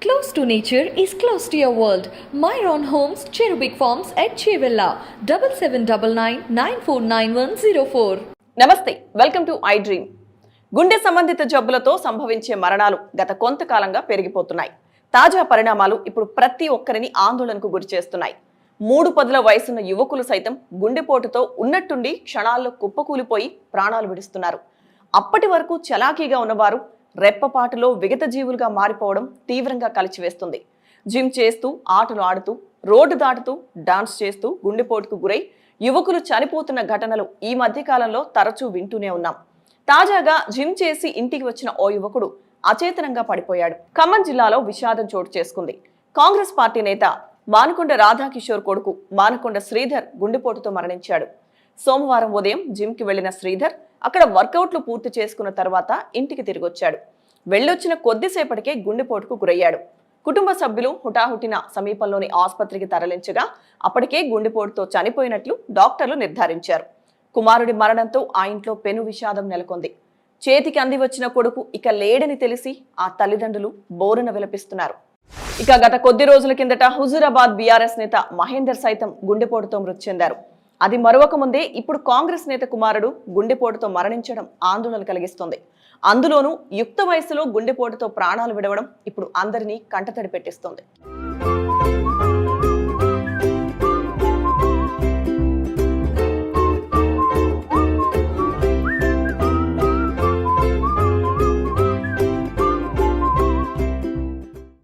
Close to nature is close to your world. Myron Homes, Cherubic Farms at Chevilla, 7799949104. నమస్తే, welcome to I dream. గుండె సంబంధిత జబ్బులతో సంభవించే మరణాలు గత కొంతకాలంగా పెరిగిపోతున్నాయి. తాజా పరిణామాలు ఇప్పుడు ప్రతి ఒక్కరిని ఆందోళనకు గురి చేస్తున్నాయి. 3 పదుల వయసున్న యువకులు సైతం గుండెపోటుతో ఉన్నట్టుండి క్షణాల్లో కుప్పకూలిపోయి ప్రాణాలు విడుస్తున్నారు. అప్పటి వరకు చలాకీగా ఉన్నవారు రెప్పపాటులో విగత జీవులుగా మారిపోవడం తీవ్రంగా కలిచివేస్తుంది. జిమ్ చేస్తూ, ఆటలు ఆడుతూ, రోడ్డు దాటుతూ, డాన్స్ చేస్తూ గుండెపోటుకు గురై యువకులు చనిపోతున్న ఘటనలు ఈ మధ్య కాలంలో తరచూ వింటూనే ఉన్నాం. తాజాగా జిమ్ చేసి ఇంటికి వచ్చిన ఓ యువకుడు అచేతనంగా పడిపోయాడు. ఖమ్మం జిల్లాలో విషాదం చోటు చేసుకుంది. కాంగ్రెస్ పార్టీ నేత మానకొండ రాధాకిషోర్ కొడుకు మానకొండ శ్రీధర్ గుండెపోటుతో మరణించాడు. సోమవారం ఉదయం జిమ్ కి వెళ్లిన శ్రీధర్ అక్కడ వర్కౌట్లు పూర్తి చేసుకున్న తర్వాత ఇంటికి తిరిగొచ్చాడు. వెళ్ళొచ్చిన కొద్దిసేపటికే గుండెపోటుకు గురయ్యాడు. కుటుంబ సభ్యులు హుటాహుటిన సమీపంలోని ఆసుపత్రికి తరలించగా అప్పటికే గుండెపోటుతో చనిపోయినట్లు డాక్టర్లు నిర్ధారించారు. కుమారుడి మరణంతో ఆ ఇంట్లో పెను విషాదం నెలకొంది. చేతికి అంది వచ్చిన కొడుకు ఇక లేడని తెలిసి ఆ తల్లిదండ్రులు బోరున విలపిస్తున్నారు. ఇక గత కొద్ది రోజుల కిందట హుజూరాబాద్ బీఆర్ఎస్ నేత మహేందర్ సైతం గుండెపోటుతో మృతి చెందారు. అది మరొక ముందే ఇప్పుడు కాంగ్రెస్ నేత కుమారుడు గుండెపోటుతో మరణించడం ఆందోళన కలిగిస్తోంది. అందులోనూ యుక్త వయసులో గుండెపోటుతో ప్రాణాలు విడవడం ఇప్పుడు అందరినీ కంటతడి పెట్టిస్తోంది.